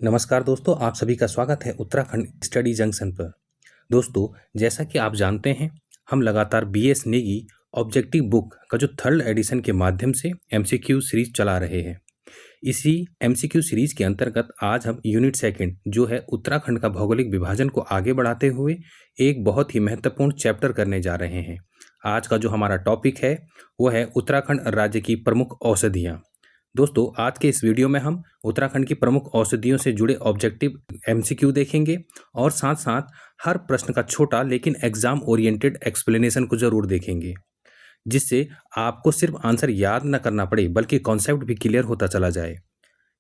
नमस्कार दोस्तों, आप सभी का स्वागत है उत्तराखंड स्टडी जंक्शन पर। दोस्तों, जैसा कि आप जानते हैं, हम लगातार बीएस नेगी ऑब्जेक्टिव बुक का जो थर्ड एडिशन के माध्यम से एमसीक्यू सीरीज चला रहे हैं। इसी एमसीक्यू सीरीज के अंतर्गत आज हम यूनिट सेकंड जो है उत्तराखंड का भौगोलिक विभाजन को आगे बढ़ाते हुए एक बहुत ही महत्वपूर्ण चैप्टर करने जा रहे हैं। आज का जो हमारा टॉपिक है वो है उत्तराखंड राज्य की प्रमुख औषधियाँ। दोस्तों, आज के इस वीडियो में हम उत्तराखंड की प्रमुख औषधियों से जुड़े ऑब्जेक्टिव एमसीक्यू देखेंगे और साथ साथ हर प्रश्न का छोटा लेकिन एग्जाम ओरिएंटेड एक्सप्लेनेशन को जरूर देखेंगे, जिससे आपको सिर्फ आंसर याद न करना पड़े बल्कि कॉन्सेप्ट भी क्लियर होता चला जाए।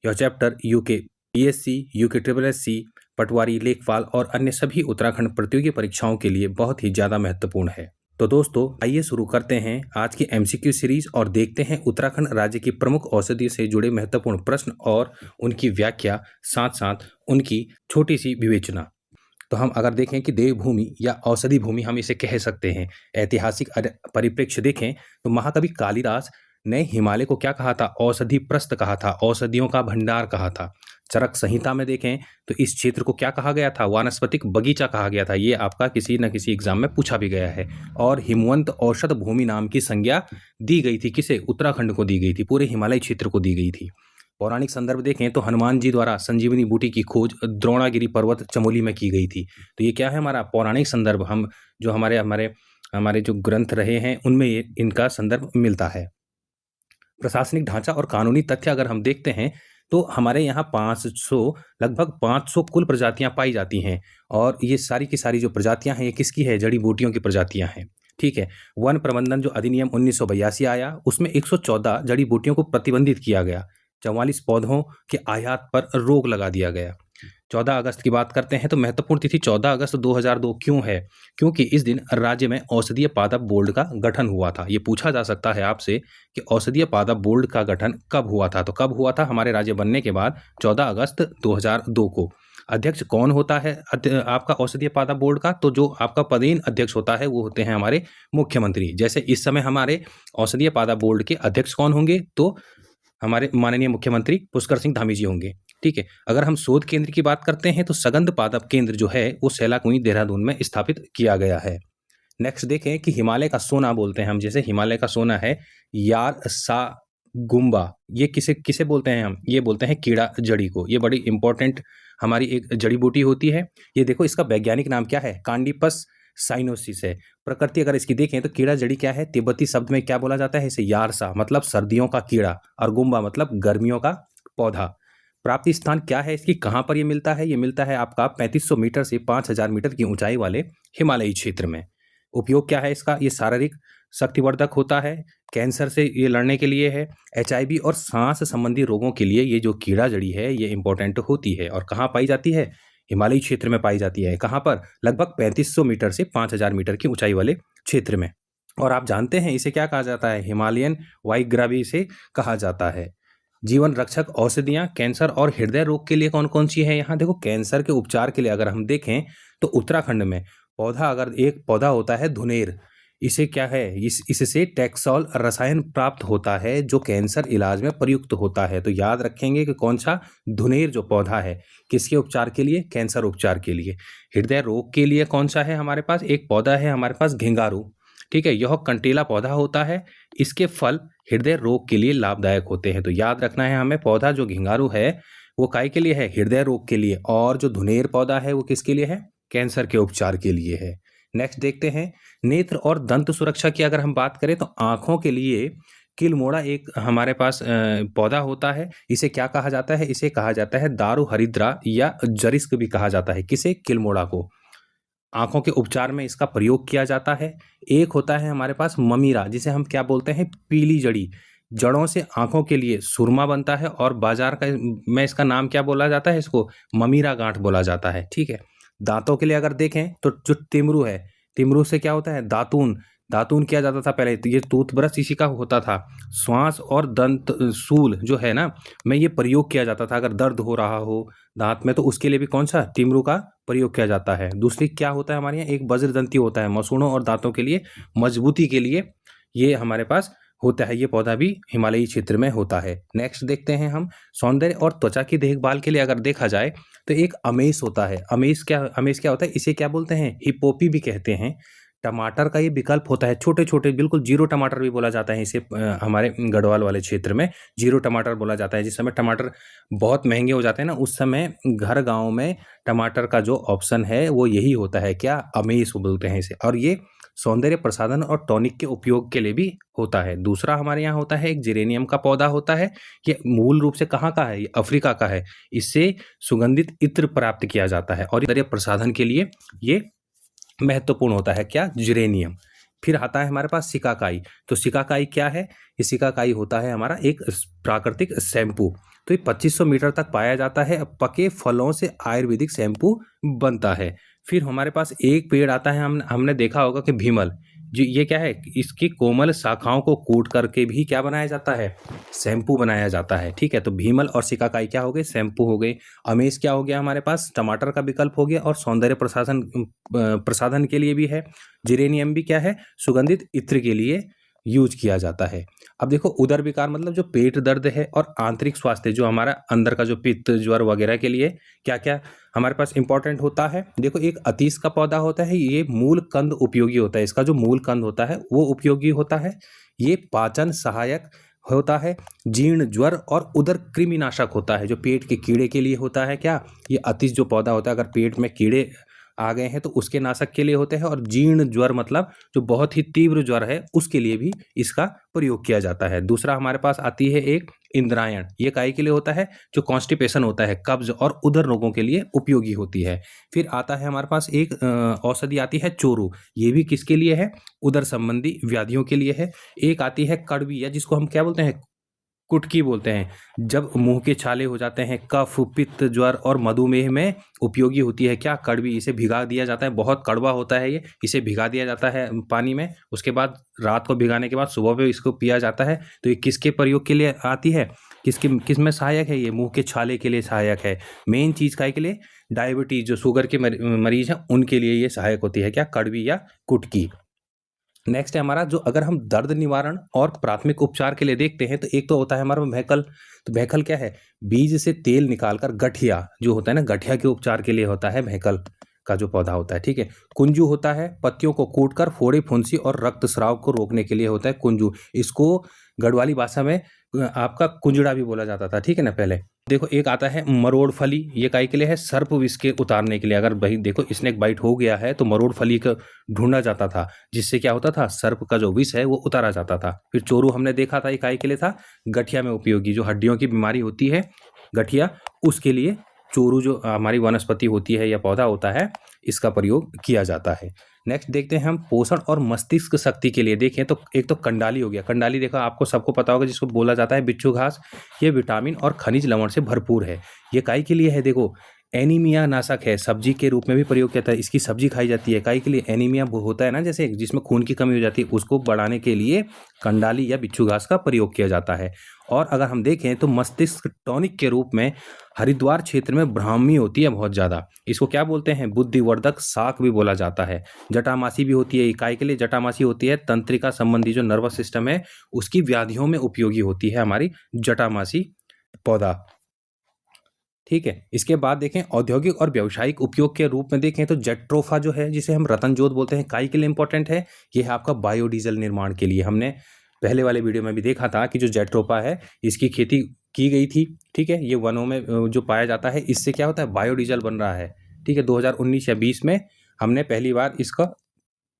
यह chapter UK PSC, UK triple SC, patwari, lekhpal और अन्य सभी उत्तराखंड प्रतियोगी परीक्षाओं के लिए बहुत ही ज़्यादा महत्वपूर्ण है। तो दोस्तों, आइए शुरू करते हैं आज की एमसीक्यू सीरीज और देखते हैं उत्तराखंड राज्य की प्रमुख औषधि से जुड़े महत्वपूर्ण प्रश्न और उनकी व्याख्या, साथ साथ उनकी छोटी सी विवेचना। तो हम अगर देखें कि देवभूमि या औषधि भूमि हम इसे कह सकते हैं। ऐतिहासिक परिप्रेक्ष्य देखें तो महाकवि कालिदास ने हिमालय को क्या कहा था? औषधि प्रस्थ कहा था, औषधियों का भंडार कहा था। चरक संहिता में देखें तो इस क्षेत्र को क्या कहा गया था? वानस्पतिक बगीचा कहा गया था। ये आपका किसी न किसी एग्जाम में पूछा भी गया है। और हिमवंत औषध भूमि नाम की संज्ञा दी गई थी। किसे? उत्तराखंड को दी गई थी, पूरे हिमालय क्षेत्र को दी गई थी। पौराणिक संदर्भ देखें तो हनुमान जी द्वारा संजीवनी बूटी की खोज द्रोणागिरी पर्वत चमोली में की गई थी। तो ये क्या है? हमारा पौराणिक संदर्भ। हम जो हमारे जो ग्रंथ रहे हैं उनमें इनका संदर्भ मिलता है। प्रशासनिक ढांचा और कानूनी तथ्य अगर हम देखते हैं तो हमारे यहाँ लगभग 500 कुल प्रजातियां पाई जाती हैं। और ये सारी की सारी जो प्रजातियां हैं ये किसकी है? जड़ी बूटियों की प्रजातियां हैं। ठीक है। वन प्रबंधन जो अधिनियम 1982 आया उसमें 114 जड़ी बूटियों को प्रतिबंधित किया गया। 44 पौधों के आयात पर रोक लगा दिया गया। 14 अगस्त की बात करते हैं तो महत्वपूर्ण तिथि 14 अगस्त 2002 क्यों है? क्योंकि इस दिन राज्य में औषधीय पादप बोर्ड का गठन हुआ था। ये पूछा जा सकता है आपसे कि औषधीय पादप बोर्ड का गठन कब हुआ था? तो कब हुआ था? हमारे राज्य बनने के बाद 14 अगस्त 2002 को। अध्यक्ष कौन होता है आपका औषधीय पादप बोर्ड का? तो जो आपका पदेन अध्यक्ष होता है वो होते हैं हमारे मुख्यमंत्री। जैसे इस समय हमारे औषधीय पादप बोर्ड के अध्यक्ष कौन होंगे? तो हमारे माननीय मुख्यमंत्री पुष्कर सिंह धामी जी होंगे। ठीक है। अगर हम शोध केंद्र की बात करते हैं तो सगंध पादप केंद्र जो है वो सैलाकुई देहरादून में स्थापित किया गया है। नेक्स्ट देखें कि हिमालय का सोना बोलते हैं हम। जैसे हिमालय का सोना है यार सा गुम्बा। ये किसे किसे बोलते हैं हम? ये बोलते हैं कीड़ा जड़ी को। ये बड़ी इंपॉर्टेंट हमारी एक जड़ी बूटी होती है। ये देखो, इसका वैज्ञानिक नाम क्या है? कांडीपस साइनोसिस है। प्रकृति अगर इसकी देखें तो कीड़ा जड़ी क्या है? तिब्बती शब्द में क्या बोला जाता है इसे? यारसा मतलब सर्दियों का कीड़ा और गुम्बा मतलब गर्मियों का पौधा। प्राप्ति स्थान क्या है इसकी? कहाँ पर ये मिलता है? ये मिलता है आपका 3500 मीटर से 5000 मीटर की ऊंचाई वाले हिमालयी क्षेत्र में। उपयोग क्या है इसका? ये शारीरिक शक्तिवर्धक होता है। कैंसर से ये लड़ने के लिए है। एचआईवी और सांस संबंधी रोगों के लिए ये जो कीड़ा जड़ी है ये इंपॉर्टेंट होती है। और कहाँ पाई जाती है? हिमालयी क्षेत्र में पाई जाती है। कहाँ पर? लगभग 3500 मीटर से 5000 मीटर की ऊंचाई वाले क्षेत्र में। और आप जानते हैं इसे क्या कहा जाता है? हिमालयन वाइग्रावी इसे कहा जाता है। जीवन रक्षक औषधियाँ कैंसर और हृदय रोग के लिए कौन कौन सी है? यहाँ देखो, कैंसर के उपचार के लिए अगर हम देखें तो उत्तराखंड में अगर एक पौधा होता है धुनेर, इसे क्या है? इससे टैक्सोल रसायन प्राप्त होता है जो कैंसर इलाज में प्रयुक्त होता है। तो याद रखेंगे कि कौन सा? धुनेर जो पौधा है किसके उपचार के लिए? कैंसर उपचार के लिए। हृदय रोग के लिए कौन सा है हमारे पास? एक पौधा है हमारे पास घिंगारू। ठीक है। यह कंटीला पौधा होता है। इसके फल हृदय रोग के लिए लाभदायक होते हैं। तो याद रखना है हमें, पौधा जो घिंगारू है वो काय के लिए है? हृदय रोग के लिए। और जो धुनेर पौधा है वो किसके लिए है? कैंसर के उपचार के लिए है। नेक्स्ट देखते हैं, नेत्र और दंत सुरक्षा की अगर हम बात करें तो आंखों के लिए किलमोड़ा एक हमारे पास पौधा होता है। इसे क्या कहा जाता है? इसे कहा जाता है दारू हरिद्रा या जरिस्क भी कहा जाता है। किसे? किलमोड़ा को। आंखों के उपचार में इसका प्रयोग किया जाता है। एक होता है हमारे पास ममीरा, जिसे हम क्या बोलते हैं? पीली जड़ी। जड़ों से आंखों के लिए सुरमा बनता है और बाजार में इसका नाम क्या बोला जाता है? इसको ममीरा गांठ बोला जाता है। ठीक है। दांतों के लिए अगर देखें तो जो तिमरू है, तिमरू से क्या होता है? दातून। दातून किया जाता था पहले, तो ये टूथब्रश इसी का होता था। श्वास और दंत सूल जो है ना, में ये प्रयोग किया जाता था। अगर दर्द हो रहा हो दांत में तो उसके लिए भी कौन सा? तिमरू का प्रयोग किया जाता है। दूसरी क्या होता है हमारे यहाँ? एक वज्रदंती होता है, मसूड़ों और दांतों के लिए मजबूती के लिए ये हमारे पास होता है, ये पौधा भी हिमालयी क्षेत्र में होता है। नेक्स्ट देखते हैं हम, सौंदर्य और त्वचा की देखभाल के लिए अगर देखा जाए तो एक अमेस होता है। अमेस क्या होता है, इसे क्या बोलते हैं, हिप्पोपी भी कहते हैं। टमाटर का ये विकल्प होता है, छोटे छोटे बिल्कुल जीरो टमाटर भी बोला जाता है इसे, हमारे गढ़वाल वाले क्षेत्र में जीरो टमाटर बोला जाता है। जिस समय टमाटर बहुत महंगे हो जाते हैं ना, उस समय घर गाँव में टमाटर का जो ऑप्शन है वो यही होता है, क्या, अमेस बोलते हैं इसे। और ये सौंदर्य प्रसाधन और टॉनिक के उपयोग के लिए भी होता है। दूसरा हमारे यहाँ होता है एक जेरेनियम का पौधा होता है। ये मूल रूप से कहाँ का है, ये अफ्रीका का है। इससे सुगंधित इत्र प्राप्त किया जाता है और सौंदर्य प्रसाधन के लिए ये महत्वपूर्ण होता है, क्या, जेरेनियम। फिर आता है हमारे पास सिकाकाई। तो सिकाकाई क्या है, ये सिकाकाई होता है हमारा एक प्राकृतिक शैम्पू। तो ये 2500 मीटर तक पाया जाता है। पके फलों से आयुर्वेदिक शैम्पू बनता है। फिर हमारे पास एक पेड़ आता है, हमने देखा होगा कि भीमल जी, ये क्या है, इसकी कोमल शाखाओं को कूट करके भी क्या बनाया जाता है, शैम्पू बनाया जाता है। ठीक है, तो भीमल और सिकाकाई क्या हो गए, शैम्पू हो गए। अमेज क्या हो गया हमारे पास, टमाटर का विकल्प हो गया और सौंदर्य प्रसाधन के लिए भी है। जेरेनियम भी क्या है, सुगंधित इत्र के लिए यूज किया जाता है। अब देखो, उदर विकार मतलब जो पेट दर्द है और आंतरिक स्वास्थ्य, जो हमारा अंदर का जो पित्त ज्वर वगैरह के लिए क्या क्या हमारे पास इंपॉर्टेंट होता है। देखो, एक अतीस का पौधा होता है, ये मूल कंद उपयोगी होता है। इसका जो मूल कंद होता है वो उपयोगी होता है। ये पाचन सहायक होता है, जीर्ण, ज्वर और उदर कृमिनाशक होता है, जो पेट के कीड़े के लिए होता है। क्या, ये अतीस जो पौधा होता है, अगर पेट में कीड़े आ गए हैं तो उसके नाशक के लिए होते हैं। और जीर्ण ज्वर मतलब जो बहुत ही तीव्र ज्वर है उसके लिए भी इसका प्रयोग किया जाता है। दूसरा हमारे पास आती है एक इंद्रायण। ये काहे के लिए होता है, जो कॉन्स्टिपेशन होता है, कब्ज और उदर रोगों के लिए उपयोगी होती है। फिर आता है हमारे पास एक औषधि आती है चोरू। ये भी किसके लिए है, उदर संबंधी व्याधियों के लिए है। एक आती है कड़वी, या जिसको हम क्या बोलते हैं, कुटकी बोलते हैं। जब मुंह के छाले हो जाते हैं, कफ, पित्त, ज्वर और मधुमेह में उपयोगी होती है, क्या, कड़वी। इसे भिगा दिया जाता है, बहुत कड़वा होता है ये, इसे भिगा दिया जाता है पानी में। उसके बाद रात को भिगाने के बाद सुबह पे इसको पिया जाता है। तो ये किसके प्रयोग के लिए आती है, किस में सहायक है, ये मुंह के छाले के लिए सहायक है। मेन चीज का के लिए, डायबिटीज, जो शुगर के मरीज हैं उनके लिए ये सहायक होती है, क्या, कड़वी या कुटकी। नेक्स्ट है हमारा, जो अगर हम दर्द निवारण और प्राथमिक उपचार के लिए देखते हैं तो एक तो होता है हमारा भैकल। तो भैकल क्या है, बीज से तेल निकालकर गठिया जो होता है ना, गठिया के उपचार के लिए होता है भैकल का जो पौधा होता है। ठीक है, कुंजू होता है, पत्तियों को कूटकर फोड़े, फुंसी और रक्तस्राव को रोकने के लिए होता है कुंजू। इसको गढ़वाली भाषा में आपका कुंजड़ा भी बोला जाता था। ठीक है ना। पहले देखो, एक आता है मरोड़ फली। ये काहे के लिए है, सर्प विष के उतारने के लिए। अगर भाई देखो स्नेक बाइट हो गया है तो मरोड़ फली का ढूंढा जाता था, जिससे क्या होता था, सर्प का जो विष है वो उतारा जाता था। फिर चोरू हमने देखा था, ये काहे के लिए था, गठिया में उपयोगी। जो हड्डियों की बीमारी होती है गठिया, उसके लिए चोरू जो हमारी वनस्पति होती है या पौधा होता है, इसका प्रयोग किया जाता है। नेक्स्ट देखते हैं हम, पोषण और मस्तिष्क शक्ति के लिए देखें तो एक तो कंडाली हो गया। कंडाली देखो, आपको सबको पता होगा, जिसको बोला जाता है बिच्छू घास। ये विटामिन और खनिज लवण से भरपूर है। ये काहे के लिए है, देखो, एनीमिया नाशक है, सब्जी के रूप में भी प्रयोग किया जाता है। इसकी सब्जी खाई जाती है। काहे के लिए, एनीमिया होता है ना, जैसे जिसमें खून की कमी हो जाती है, उसको बढ़ाने के लिए कंडाली या बिच्छू घास का प्रयोग किया जाता है। और अगर हम देखें तो मस्तिष्क टॉनिक के रूप में हरिद्वार क्षेत्र में ब्राह्मी होती है बहुत ज़्यादा। इसको क्या बोलते हैं, बुद्धिवर्धक शाक भी बोला जाता है। जटामासी भी होती है। इकाई के लिए जटामासी होती है, तंत्रिका संबंधी जो नर्वस सिस्टम है उसकी व्याधियों में उपयोगी होती है हमारी जटामासी पौधा। ठीक है, इसके बाद देखें औद्योगिक और व्यावसायिक उपयोग के रूप में देखें तो जेट्रोफा जो है, जिसे हम रतन जोत बोलते हैं, काई के लिए इंपॉर्टेंट है, ये है आपका बायोडीजल निर्माण के लिए। हमने पहले वाले वीडियो में भी देखा था कि जो जेट्रोफा है इसकी खेती की गई थी। ठीक है, ये वनों में जो पाया जाता है, इससे क्या होता है, बायोडीजल बन रहा है। ठीक है, 2019 या 20 में हमने पहली बार इसका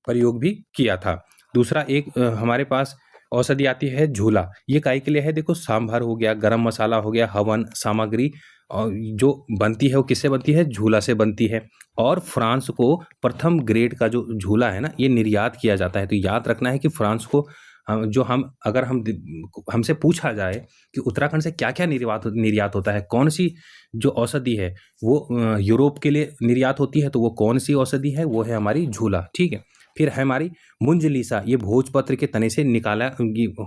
प्रयोग भी किया था। दूसरा एक हमारे पास औषधि आती है झूला। ये काहे के लिए है, देखो, सांभर हो गया, गरम मसाला हो गया, हवन सामग्री और जो बनती है वो किससे बनती है, झूला से बनती है। और फ्रांस को प्रथम ग्रेड का जो झूला है ना, ये निर्यात किया जाता है। तो याद रखना है कि फ्रांस को जो अगर हमसे पूछा जाए कि उत्तराखंड से क्या क्या निर्यात होता है, कौन सी जो औषधि है वो यूरोप के लिए निर्यात होती है, तो वो कौन सी औषधि है, वो है हमारी झूला। ठीक है, फिर है हमारी मुंजलीसा। ये भोजपत्र के तने से निकाला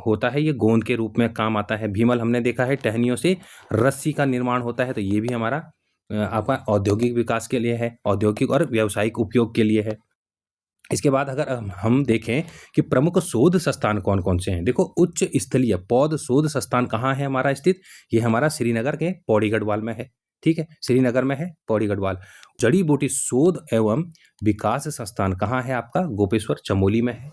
होता है, ये गोंद के रूप में काम आता है। भीमल हमने देखा है, टहनियों से रस्सी का निर्माण होता है। तो ये भी हमारा आपका औद्योगिक विकास के लिए है, औद्योगिक और व्यावसायिक उपयोग के लिए है। इसके बाद अगर हम देखें कि प्रमुख शोध संस्थान कौन कौन से हैं, देखो उच्च स्थलीय पौध शोध संस्थान कहाँ है हमारा स्थित, ये हमारा श्रीनगर के पौड़ी गढ़वाल में है। ठीक है, श्रीनगर में है पौड़ी गढ़वाल। जड़ी बूटी शोध एवं विकास संस्थान कहाँ है आपका, गोपेश्वर चमोली में है।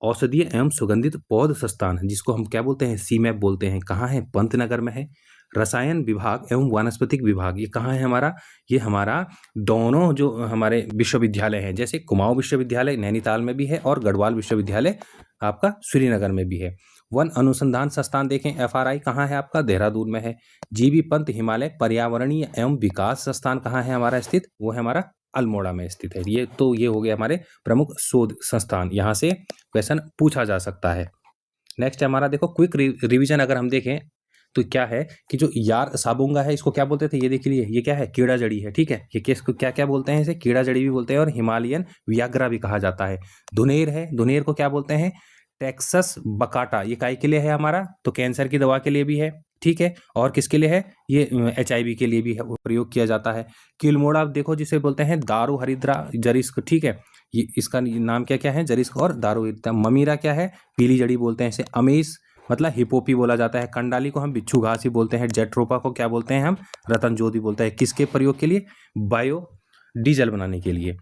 औषधीय एवं सुगंधित पौध संस्थान जिसको हम क्या बोलते हैं, सीमैप बोलते हैं, कहाँ है, पंतनगर में है। रसायन विभाग एवं वानस्पतिक विभाग ये कहाँ है हमारा, ये हमारा दोनों जो हमारे विश्वविद्यालय हैं, जैसे कुमाऊं विश्वविद्यालय नैनीताल में भी है और गढ़वाल विश्वविद्यालय आपका श्रीनगर में भी है। वन अनुसंधान संस्थान देखें FRI कहाँ है आपका, देहरादून में है। जीबी पंत हिमालय पर्यावरणीय एवं विकास संस्थान कहाँ है हमारा स्थित, वो है हमारा अल्मोड़ा में स्थित है। ये हो गया हमारे प्रमुख शोध संस्थान, यहाँ से क्वेश्चन पूछा जा सकता है। नेक्स्ट है हमारा देखो क्विक रिवीजन अगर हम देखें तो क्या है कि जो यार साबुंगा है इसको क्या बोलते थे, ये देख लीजिए, ये क्या है, कीड़ा जड़ी है। ठीक है, ये किसको क्या क्या बोलते हैं, इसे कीड़ा जड़ी भी बोलते हैं और हिमालयन व्याघ्रा भी कहा जाता है। धुनेर है, धुनेर को क्या बोलते हैं, टेक्सस बकाटा, ये काय के लिए है हमारा, तो कैंसर की दवा के लिए भी है। ठीक है, और किसके लिए है, ये HIV के लिए भी है, प्रयोग किया जाता है। किलमोड़ा देखो जिसे बोलते हैं दारू हरिद्रा जरिस्क। ठीक है, ये इसका नाम क्या क्या है, जरिस्क और दारू हरिद्रा। ममीरा क्या है, पीली जड़ी बोलते हैं इसे। अमीस मतलब हिपोपी बोला जाता है। कंडाली को हम बिच्छू घास ही बोलते हैं। जेट्रोपा को क्या बोलते हैं हम, रतन ज्योति बोलते हैं। किसके प्रयोग के लिए, बायो डीजल बनाने के लिए।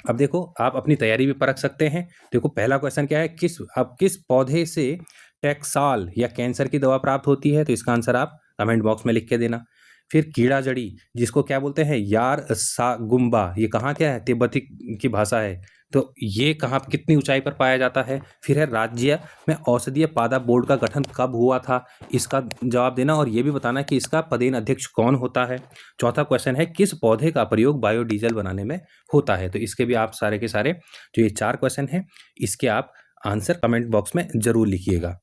अब देखो आप अपनी तैयारी भी परख सकते हैं। देखो पहला क्वेश्चन क्या है, किस पौधे से टेक्साल या कैंसर की दवा प्राप्त होती है, तो इसका आंसर आप कमेंट बॉक्स में लिख के देना। फिर कीड़ा जड़ी जिसको क्या बोलते हैं, यार सागुम्बा, ये कहाँ क्या है, तिब्बती की भाषा है, तो ये कहाँ कितनी ऊंचाई पर पाया जाता है। फिर है राज्य में औषधीय पादप बोर्ड का गठन कब हुआ था, इसका जवाब देना और ये भी बताना कि इसका पदेन अध्यक्ष कौन होता है। चौथा क्वेश्चन है किस पौधे का प्रयोग बायोडीजल बनाने में होता है, तो इसके भी आप सारे के सारे जो ये 4 क्वेश्चन हैं इसके आप आंसर कमेंट बॉक्स में जरूर लिखिएगा।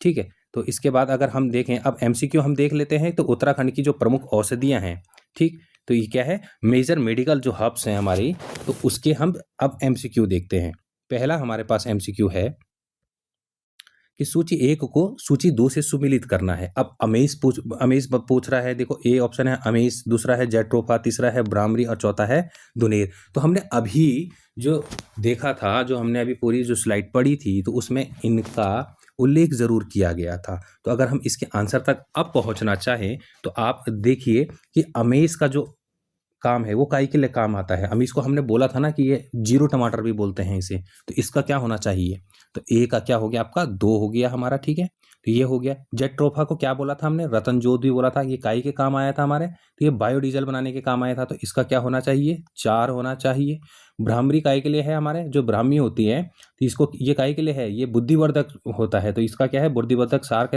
ठीक है, तो इसके बाद अगर हम देखें, अब MCQ हम देख लेते हैं। तो उत्तराखंड की जो प्रमुख औषधियाँ हैं, ठीक, तो ये क्या है, मेजर मेडिकल जो हब्स हैं हमारी, तो उसके हम अब MCQ देखते हैं। पहला हमारे पास MCQ है कि सूची 1 को सूची 2 से सुमिलित करना है। अब अमेज पूछ रहा है। देखो ए ऑप्शन है अमेज, दूसरा है जेट्रोफा, तीसरा है ब्राह्मरी और चौथा है दुनेर। तो हमने अभी जो देखा था, जो हमने अभी पूरी जो स्लाइड पढ़ी थी, तो उसमें इनका उल्लेख जरूर किया गया था। तो अगर हम इसके आंसर तक अब पहुंचना चाहें तो आप देखिए कि अमेज का जो काम है वो काई के लिए काम आता है। अमीश को हमने बोला था ना कि ये जीरो टमाटर भी बोलते हैं इसे, तो इसका क्या होना चाहिए, तो ए का क्या हो गया आपका 2 हो गया हमारा। ठीक है, तो ये हो गया। जेट्रोफा को क्या बोला था हमने, रतन जोत भी बोला था, ये काई के काम आया था हमारे, तो ये बायोडीजल बनाने के काम आया था, तो इसका क्या होना चाहिए 4 होना चाहिए। ब्राह्मरी काई के लिए है हमारे, जो ब्राह्मी होती है तो इसको ये काई के लिए है, ये बुद्धिवर्धक होता है, तो इसका क्या है बुद्धिवर्धक शाक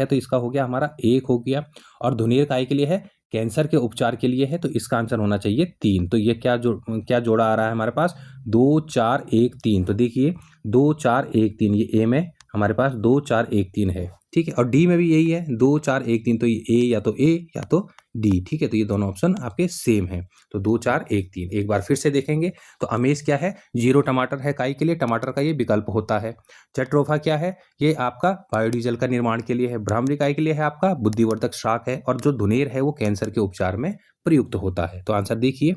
है, तो इसका हो गया हमारा 1 हो गया। और धुनेर काई के लिए है, कैंसर के उपचार के लिए है, तो इसका आंसर होना चाहिए 3। तो ये क्या जोड़ा आ रहा है हमारे पास 2 4 1 3। तो देखिए 2 4 1 3, ये ए में हमारे पास 2 4 1 3 है। ठीक है, और डी में भी यही है 2 4 1 3, तो ये ए या तो डी। ठीक है, तो ये दोनों ऑप्शन आपके सेम है, तो 2 4 1 3। एक बार फिर से देखेंगे तो अमेज क्या है, जीरो टमाटर है काई के लिए, टमाटर का ये विकल्प होता है। जेट्रोफा क्या है, ये आपका बायोडीजल का निर्माण के लिए है। ब्राह्मरी काई के लिए है आपका बुद्धिवर्धक शाक है, और जो धुनेर है वो कैंसर के उपचार में प्रयुक्त होता है। तो आंसर देखिए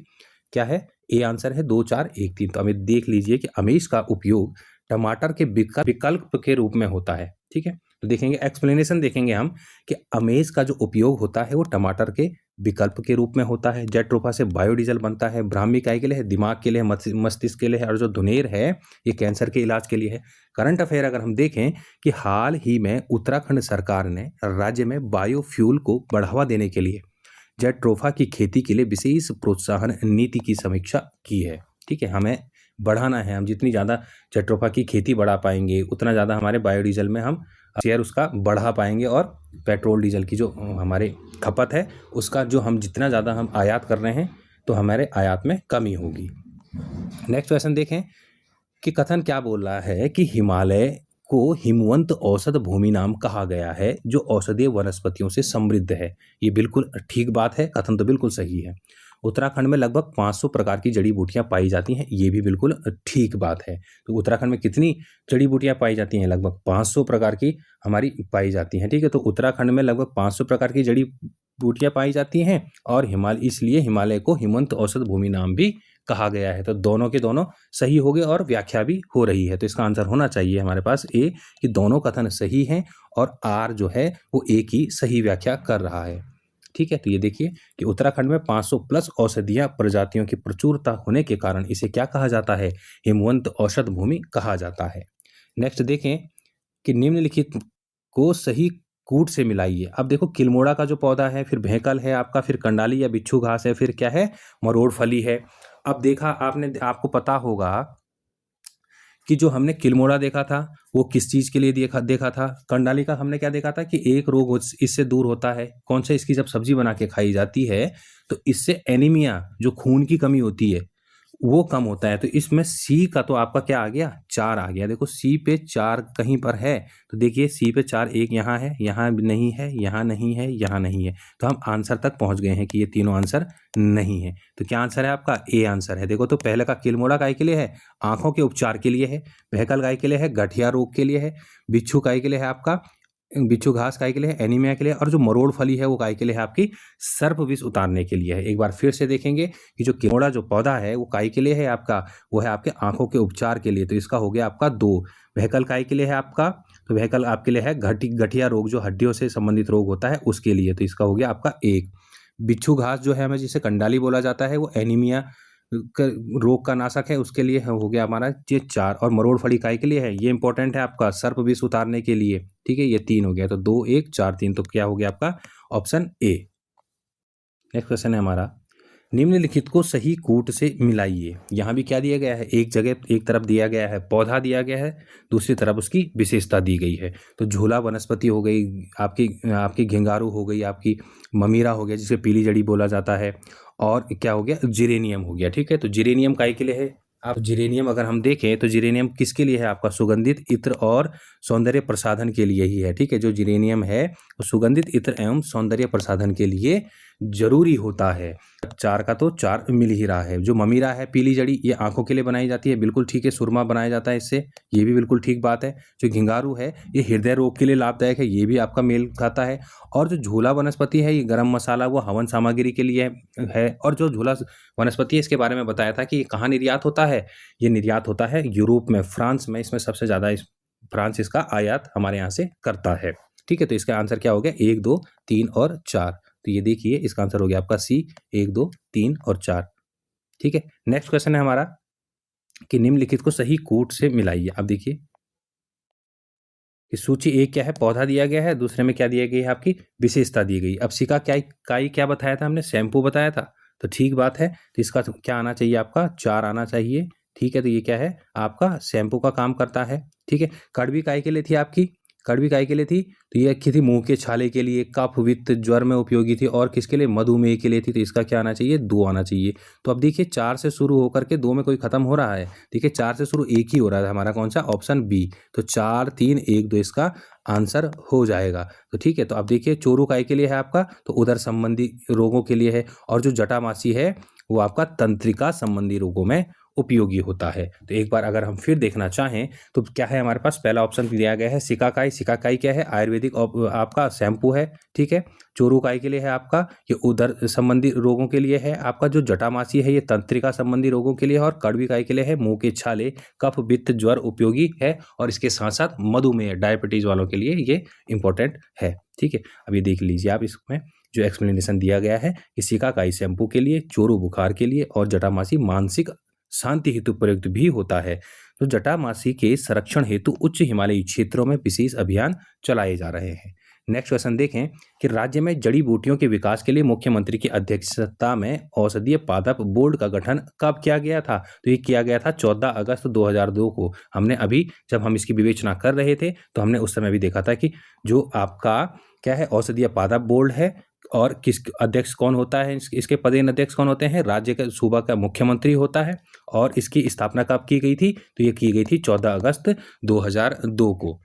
क्या है, ए आंसर है 2 4 1 3। तो हमें देख लीजिए कि अमेज का उपयोग टमाटर के विकल्प के रूप में होता है। ठीक है, तो देखेंगे एक्सप्लेनेशन देखेंगे हम कि अमेज का जो उपयोग होता है वो टमाटर के विकल्प के रूप में होता है। जेट्रोफा से बायोडीजल बनता है। ब्राह्मी काई के लिए है, दिमाग के लिए, मस्तिष्क के लिए है, और जो धुनेर है ये कैंसर के इलाज के लिए है। करंट अफेयर अगर हम देखें कि हाल ही में उत्तराखंड सरकार ने राज्य में बायोफ्यूल को बढ़ावा देने के लिए जेट्रोफा की खेती के लिए विशेष प्रोत्साहन नीति की समीक्षा की है। ठीक है, हमें बढ़ाना है, हम जितनी ज़्यादा जेट्रोफा की खेती बढ़ा पाएंगे उतना ज़्यादा हमारे बायोडीजल में हम शेयर उसका बढ़ा पाएंगे, और पेट्रोल डीजल की जो हमारे खपत है उसका जो हम जितना ज़्यादा हम आयात कर रहे हैं तो हमारे आयात में कमी होगी। नेक्स्ट क्वेश्चन देखें कि कथन क्या बोल रहा है कि हिमालय को हिमवंत औषध भूमि नाम कहा गया है जो औषधीय वनस्पतियों से समृद्ध है। ये बिल्कुल ठीक बात है, कथन तो बिल्कुल सही है। उत्तराखंड में लगभग 500 प्रकार की जड़ी बूटियां पाई जाती हैं, ये भी बिल्कुल ठीक बात है। तो उत्तराखंड में कितनी जड़ी बूटियां पाई जाती हैं, लगभग 500 प्रकार की हमारी पाई जाती हैं। ठीक है, तो उत्तराखंड में लगभग 500 प्रकार की जड़ी बूटियां पाई जाती हैं, और इसलिए हिमालय को हिमवंत औषध भूमि नाम भी कहा गया है। तो दोनों के दोनों सही हो गए और व्याख्या भी हो रही है। तो इसका आंसर होना चाहिए हमारे पास ए, कि दोनों कथन सही हैं और आर जो है वो ए की सही व्याख्या कर रहा है। ठीक है, तो ये देखिए कि उत्तराखंड में 500 प्लस औषधीय प्रजातियों की प्रचुरता होने के कारण इसे क्या कहा जाता है? हिमवंत औषध भूमि कहा जाता है। नेक्स्ट देखें कि निम्नलिखित को सही कूट से मिलाइए। अब देखो किलमोड़ा का जो पौधा है, फिर भेकल है आपका, फिर कंडाली या बिच्छू घास है, फिर क्या है, मरोड़ फली है। अब देखा आपने, आपको पता होगा कि जो हमने किलमोड़ा देखा था वो किस चीज़ के लिए देखा था। कंडाली का हमने क्या देखा था कि एक रोग इससे दूर होता है। कौन सा? इसकी जब सब्जी बना के खाई जाती है तो इससे एनीमिया, जो खून की कमी होती है, वो कम होता है। तो इसमें सी का तो आपका क्या आ गया? 4 आ गया। देखो सी पे 4 कहीं पर है, तो देखिए सी पे 4, एक यहाँ है, यहाँ नहीं है, यहाँ नहीं है, यहाँ नहीं है। तो हम आंसर तक पहुंच गए हैं कि ये तीनों आंसर नहीं है। तो क्या आंसर है आपका? ए आंसर है। देखो तो पहले का किलमोड़ा गाय के लिए है, आंखों के उपचार के लिए है। भेकल गाय के लिए है, गठिया रोग के लिए है। बिच्छू गाय के लिए है आपका, बिच्छू घास काय के लिए है, एनीमिया के लिए, और जो मरोड़ फली है वो काय के लिए है आपकी, सर्प विष उतारने के लिए है। एक बार फिर से देखेंगे कि जो किलमोड़ा जो पौधा है वो काय के लिए है आपका, वो है आपके आंखों के उपचार के लिए। तो इसका हो गया आपका 2। भेकल काय के लिए है आपका, तो भेकल आपके लिए है गठिया रोग, जो हड्डियों से संबंधित रोग होता है उसके लिए। तो इसका हो गया आपका 1। बिच्छू घास जो है हमें जिसे कंडाली बोला जाता है, वो एनीमिया रोग का नाशक है, उसके लिए हो गया हमारा ये 4। और मरोड़ फली काय के लिए है, ये इंपॉर्टेंट है आपका, सर्प विष उतारने के लिए। ठीक है, ये 3 हो गया। तो 2 1 4 3, तो क्या हो गया आपका? Option A. नेक्स्ट क्वेश्चन है हमारा, निम्नलिखित को सही कूट से मिलाइए। यहाँ भी क्या दिया गया है? एक जगह एक तरफ दिया गया है पौधा दिया गया है, दूसरी तरफ उसकी विशेषता दी गई है। तो झोला वनस्पति हो गई आपकी घिंगारू हो गई, आपकी ममीरा हो गया जिसे पीली जड़ी बोला जाता है, और क्या हो गया? जिरेनियम हो गया। ठीक है, तो जिरेनियम काय के लिए है? आप जिरेनियम अगर हम देखें तो जिरेनियम किसके लिए है आपका? सुगंधित इत्र और सौंदर्य प्रसाधन के लिए ही है। ठीक है, जो जिरेनियम है वो सुगंधित इत्र एवं सौंदर्य प्रसाधन के लिए जरूरी होता है। 4 का तो 4 मिल ही रहा है। जो ममीरा है पीली जड़ी, ये आंखों के लिए बनाई जाती है, बिल्कुल ठीक है। सुरमा बनाया जाता है इससे, ये भी बिल्कुल ठीक बात है। जो घिंगारू है ये हृदय रोग के लिए लाभदायक है, ये भी आपका मेल खाता है। और जो झोला वनस्पति है, ये गरम मसाला वो हवन सामग्री के लिए है। और जो झोला वनस्पति है, इसके बारे में बताया था कि ये कहाँ निर्यात होता है? ये निर्यात होता है यूरोप में, फ्रांस में। इसमें सबसे ज़्यादा फ्रांस इसका आयात हमारे यहाँ से करता है। ठीक है, तो इसका आंसर क्या हो गया? 1 2 3 और 4। तो ये देखिए इसका आंसर हो गया आपका सी, 1 2 3 और 4। ठीक है, नेक्स्ट क्वेश्चन है हमारा कि निम्नलिखित को सही कूट से मिलाइए। अब देखिए कि सूची एक क्या है? पौधा दिया गया है, दूसरे में क्या दिया गया है? आपकी विशेषता दी गई। अब सिका क्या बताया था हमने? शैम्पू बताया था। तो ठीक बात है, तो इसका क्या आना चाहिए आपका? 4 आना चाहिए। ठीक है, तो ये क्या है आपका? शैम्पू का काम करता है। ठीक है, कड़वी काय के लिए थी आपकी? कड़वी काय के लिए थी? तो ये अच्छी थी मुंह के छाले के लिए, कफ वित्त ज्वर में उपयोगी थी, और किसके लिए? मधुमेह के लिए थी। तो इसका क्या आना चाहिए? 2 आना चाहिए। तो अब देखिए 4 से शुरू होकर के 2 में कोई खत्म हो रहा है। देखिए 4 से शुरू 1 ही हो रहा है हमारा, कौन सा? Option B. तो 4 3 1 2 इसका आंसर हो जाएगा। तो ठीक है, तो अब देखिए चोरू काय के लिए है आपका? तो उदर संबंधी रोगों के लिए है। और जो जटामासी है वो आपका तंत्रिका संबंधी रोगों में उपयोगी होता है। तो एक बार अगर हम फिर देखना चाहें तो क्या है हमारे पास? पहला ऑप्शन दिया गया है सिकाकाई। सिकाकाई क्या है? आयुर्वेदिक आपका शैम्पू है। ठीक है, चोरुकाई के लिए है आपका, ये उदर संबंधी रोगों के लिए है। आपका जो जटामासी है ये तंत्रिका संबंधी रोगों के लिए है। और कड़वीकाई के लिए है मुंह के छाले, कफ वित्त ज्वर उपयोगी है। और इसके साथ साथ मधुमेह डायबिटीज वालों के लिए ये इंपॉर्टेंट है। ठीक है, अभी देख लीजिए आप इसमें जो एक्सप्लेनेशन दिया गया है कि सिकाकाई शैम्पू के लिए, चोरू बुखार के लिए, और जटामासी मानसिक शांति हेतु प्रयुक्त भी होता है। तो जटामासी के संरक्षण हेतु उच्च हिमालयी क्षेत्रों में विशेष अभियान चलाए जा रहे हैं। नेक्स्ट क्वेश्चन देखें कि राज्य में जड़ी बूटियों के विकास के लिए मुख्यमंत्री की अध्यक्षता में औषधीय पादप बोर्ड का गठन कब किया गया था? तो ये किया गया था 14 अगस्त 2002 को। हमने अभी जब हम इसकी विवेचना कर रहे थे तो हमने उस समय भी देखा था कि जो आपका क्या है, औषधीय पादप बोर्ड है, और किस अध्यक्ष कौन होता है? इसके पदेन अध्यक्ष कौन होते हैं? राज्य का सूबा का मुख्यमंत्री होता है। और इसकी स्थापना कब की गई थी? तो ये की गई थी 14 अगस्त 2002 को।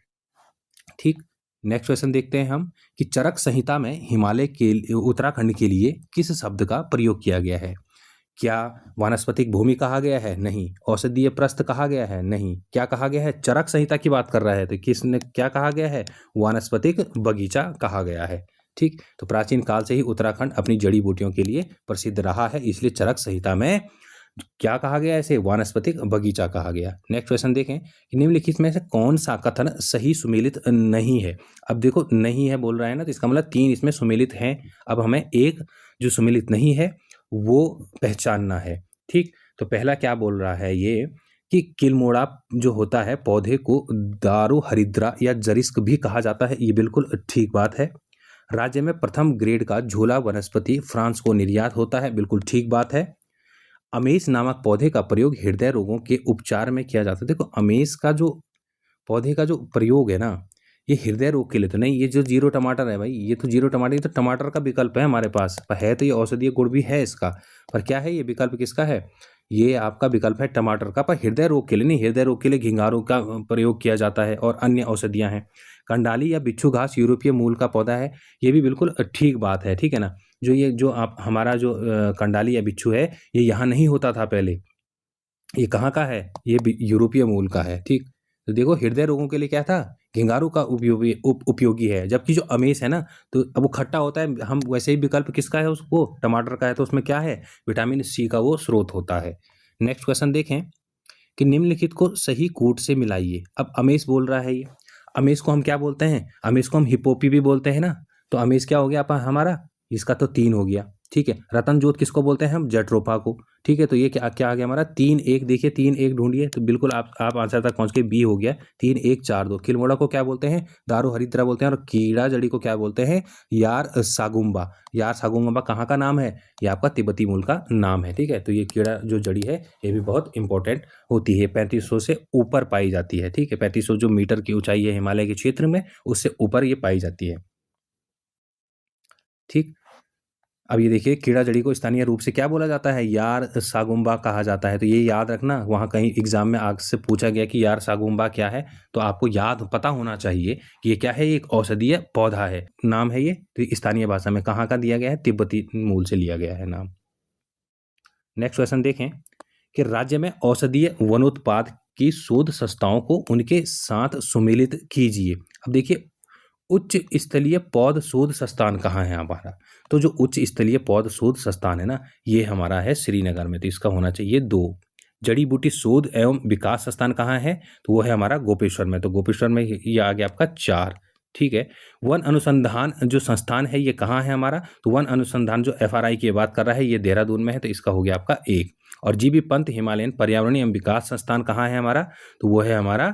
ठीक, नेक्स्ट क्वेश्चन देखते हैं हम कि चरक संहिता में हिमालय के उत्तराखंड के लिए किस शब्द का प्रयोग किया गया है? क्या वानस्पतिक भूमि कहा गया है? नहीं। औषधीय प्रस्थ कहा गया है? नहीं। क्या कहा गया है? चरक संहिता की बात कर रहा है, तो किसने क्या कहा गया है? वानस्पतिक बगीचा कहा गया है। ठीक, तो प्राचीन काल से ही उत्तराखंड अपनी जड़ी बूटियों के लिए प्रसिद्ध रहा है, इसलिए चरक संहिता में क्या कहा गया, इसे वानस्पतिक बगीचा कहा गया। नेक्स्ट क्वेश्चन देखें कि निम्नलिखित में से कौन सा कथन सही सुमेलित नहीं है। अब देखो नहीं है बोल रहा है ना, तो इसका मतलब 3 इसमें सुमेलित हैं। अब हमें एक जो सुमेलित नहीं है वो पहचानना है। ठीक, तो पहला क्या बोल रहा है ये कि किलमोड़ा जो होता है पौधे को दारू हरिद्रा या जरिस्क भी कहा जाता है, ये बिल्कुल ठीक बात है। राज्य में प्रथम ग्रेड का झोला वनस्पति फ्रांस को निर्यात होता है, बिल्कुल ठीक बात है। अमेस नामक पौधे का प्रयोग हृदय रोगों के उपचार में किया जाता है। देखो अमेस का जो पौधे का जो प्रयोग है ना, ये हृदय रोग के लिए तो नहीं, ये जो जीरो टमाटर है भाई, ये तो जीरो टमाटर, ये तो टमाटर का विकल्प है हमारे पास, पर है तो ये औषधीय गुण भी है इसका, पर क्या है ये विकल्प किसका है, ये आपका विकल्प है टमाटर का, पर हृदय रोग के लिए नहीं, हृदय रोग के लिए घिंगारों का प्रयोग किया जाता है और अन्य औषधियाँ हैं। कंडाली या बिच्छू घास यूरोपीय मूल का पौधा है, ये भी बिल्कुल ठीक बात है, ठीक है ना। जो आप हमारा जो कंडाली या बिच्छू है, ये यहाँ नहीं होता था पहले, ये कहाँ का है, ये यूरोपीय मूल का है। ठीक, तो देखो हृदय रोगों के लिए क्या था, घिंगारू का उपयोगी है, जबकि जो अमेस है ना, तो अब वो खट्टा होता है, हम वैसे ही विकल्प किसका है, उसको टमाटर का है, तो उसमें क्या है, विटामिन सी का वो स्रोत होता है। नेक्स्ट क्वेश्चन देखें कि निम्नलिखित को सही कूट से मिलाइए। अब अमेस बोल रहा है ये, अमेस को हम क्या बोलते हैं, अमेस को हम हिपोपी भी बोलते हैं ना, तो अमेस क्या हो गया हमारा, इसका तो 3 हो गया। ठीक है, रतन जोत किसको बोलते हैं हम, जट्रोफा को। ठीक है, तो ये क्या क्या आ गया हमारा 3-1, देखिए 3-1 ढूंढिए, तो बिल्कुल आप आंसर तक पहुंच के बी हो गया 3-1-4-2। किलमोड़ा को क्या बोलते हैं, दारू हरिद्रा बोलते हैं, और कीड़ा जड़ी को क्या बोलते हैं, यार सागुम्बा। यार सागुम्बा कहाँ का नाम है, ये आपका तिब्बती मूल का नाम है। ठीक है, तो ये कीड़ा जो जड़ी है ये भी बहुत इंपॉर्टेंट होती है, 3500 से ऊपर पाई जाती है। ठीक है, 3500 जो मीटर की ऊंचाई है हिमालय के क्षेत्र में, उससे ऊपर ये पाई जाती है। ठीक, अब ये देखिए कीड़ा जड़ी को स्थानीय रूप से क्या बोला जाता है, यार सागुम्बा कहा जाता है। तो ये याद रखना, वहाँ कहीं एग्जाम में आग से पूछा गया कि यार सागुम्बा क्या है, तो आपको याद पता होना चाहिए कि ये क्या है, एक औषधीय पौधा है, नाम है ये, तो स्थानीय भाषा में कहाँ का दिया गया है, तिब्बती मूल से लिया गया है नाम। नेक्स्ट क्वेश्चन देखें कि राज्य में औषधीय वनोत्पाद की शोध संस्थाओं को उनके साथ सुमेलित कीजिए। अब देखिए उच्च स्तरीय पौध शोध संस्थान कहाँ है हमारा, तो जो उच्च स्तरीय पौध शोध संस्थान है ना, ये हमारा है श्रीनगर में, तो इसका होना चाहिए 2। जड़ी बूटी शोध एवं विकास संस्थान कहाँ है, तो वो है हमारा गोपेश्वर में, तो गोपेश्वर में ये आ गया आपका 4। ठीक है, वन अनुसंधान जो संस्थान है ये कहाँ है हमारा, तो वन अनुसंधान जो FRI की बात कर रहा है ये देहरादून में है, तो इसका हो गया आपका 1। और जीबी पंत हिमालयन पर्यावरण एवं विकास संस्थान कहाँ है हमारा, तो वो है हमारा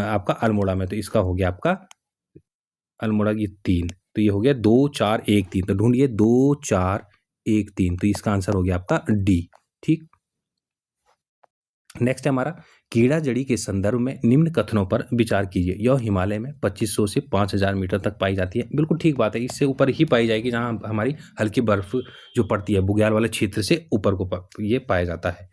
आपका अल्मोड़ा में, तो इसका हो गया आपका अल्मोड़ा की 3, तो ये हो गया 2-4-1-3, तो ढूंढिए 2-4-1-3, तो इसका आंसर हो गया आपका डी। ठीक, नेक्स्ट है हमारा कीड़ा जड़ी के संदर्भ में निम्न कथनों पर विचार कीजिए। यह हिमालय में 2500 से 5000 मीटर तक पाई जाती है, बिल्कुल ठीक बात है, इससे ऊपर ही पाई जाएगी जहाँ हमारी हल्की बर्फ जो पड़ती है, बुग्याल वाले क्षेत्र से ऊपर को ये पाया जाता है।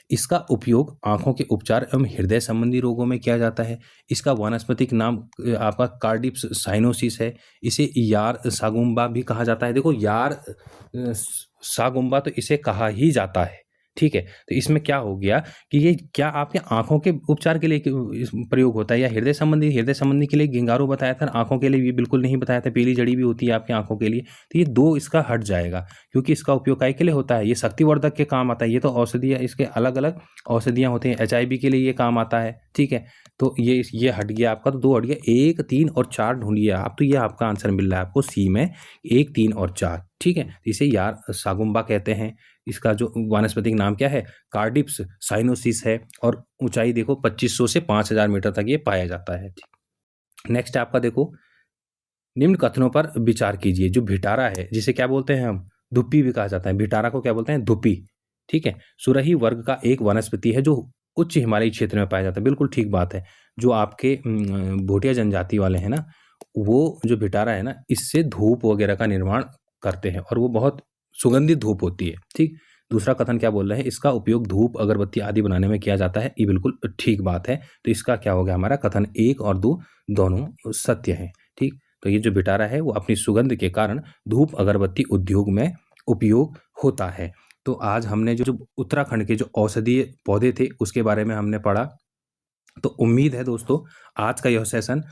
इसका उपयोग आंखों के उपचार एवं हृदय संबंधी रोगों में किया जाता है। इसका वानस्पतिक नाम आपका कार्डिप्स साइनोसिस है। इसे यार सागुम्बा भी कहा जाता है। देखो यार सागुम्बा तो इसे कहा ही जाता है, ठीक है। तो इसमें क्या हो गया कि ये क्या आपके आंखों के उपचार के लिए प्रयोग होता है, या हृदय संबंधी के लिए गिंगारो बताया था, आंखों के लिए भी बिल्कुल नहीं बताया था। पीली जड़ी भी होती है आपकी आंखों के लिए, तो ये 2 इसका हट जाएगा, क्योंकि इसका उपयोग काय के लिए होता है, ये शक्तिवर्धक के काम आता है। ये तो औषधियाँ, इसके अलग अलग औषधियाँ होती हैं, HIV के लिए ये काम आता है, ठीक है। तो ये हट गया आपका, तो 2 हट गया। 1, 3 और 4 ढूंढिए आप, तो ये आपका आंसर मिल रहा है आपको सी में 1, 3 और 4, ठीक है। इसे यार सागुम्बा कहते हैं। इसका जो वानस्पतिक नाम क्या है, कार्डिप्स साइनोसिस है, और ऊंचाई देखो 2500 से 5000 मीटर तक ये पाया जाता है। नेक्स्ट आपका देखो, निम्न कथनों पर विचार कीजिए। जो भिटारा है, जिसे क्या बोलते हैं हम, धुप्पी भी कहा जाता है, भिटारा को क्या बोलते हैं, धुप्पी, ठीक है। सुरही वर्ग का एक वनस्पति है जो उच्च हिमालयी क्षेत्र में पाया जाता है, बिल्कुल ठीक बात है। जो आपके भोटिया जनजाति वाले हैं ना, वो जो भिटारा है ना, इससे धूप वगैरह का निर्माण करते हैं, और वो बहुत सुगंधित धूप होती है, ठीक। दूसरा कथन क्या बोल रहे हैं, इसका उपयोग धूप अगरबत्ती आदि बनाने में किया जाता है, ये बिल्कुल ठीक बात है। तो इसका क्या हो गया हमारा, कथन 1 और 2 दोनों सत्य हैं, ठीक। तो ये जो भिटारा है वो अपनी सुगंध के कारण धूप अगरबत्ती उद्योग में उपयोग होता है। तो आज हमने जो उत्तराखंड के जो औषधीय पौधे थे उसके बारे में हमने पढ़ा। तो उम्मीद है दोस्तों आज का यह सेशन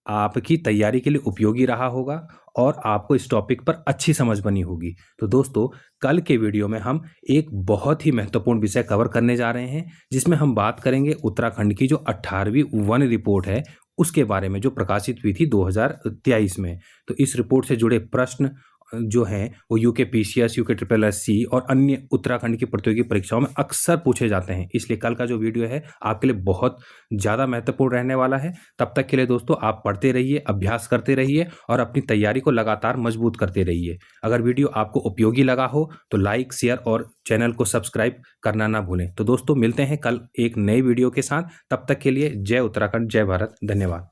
आपकी तैयारी के लिए उपयोगी रहा होगा और आपको इस टॉपिक पर अच्छी समझ बनी होगी। तो दोस्तों, कल के वीडियो में हम एक बहुत ही महत्वपूर्ण विषय कवर करने जा रहे हैं, जिसमें हम बात करेंगे उत्तराखंड की जो 18वीं वन रिपोर्ट है उसके बारे में, जो प्रकाशित हुई थी 2023 में। तो इस रिपोर्ट से जुड़े प्रश्न जो हैं वो UK PCS, UK triple S C और अन्य उत्तराखंड की प्रतियोगी परीक्षाओं में अक्सर पूछे जाते हैं। इसलिए कल का जो वीडियो है आपके लिए बहुत ज़्यादा महत्वपूर्ण रहने वाला है। तब तक के लिए दोस्तों आप पढ़ते रहिए, अभ्यास करते रहिए और अपनी तैयारी को लगातार मजबूत करते रहिए। अगर वीडियो आपको उपयोगी लगा हो तो लाइक, शेयर और चैनल को सब्सक्राइब करना ना भूलें। तो दोस्तों, मिलते हैं कल एक नए वीडियो के साथ। तब तक के लिए जय उत्तराखंड, जय भारत, धन्यवाद।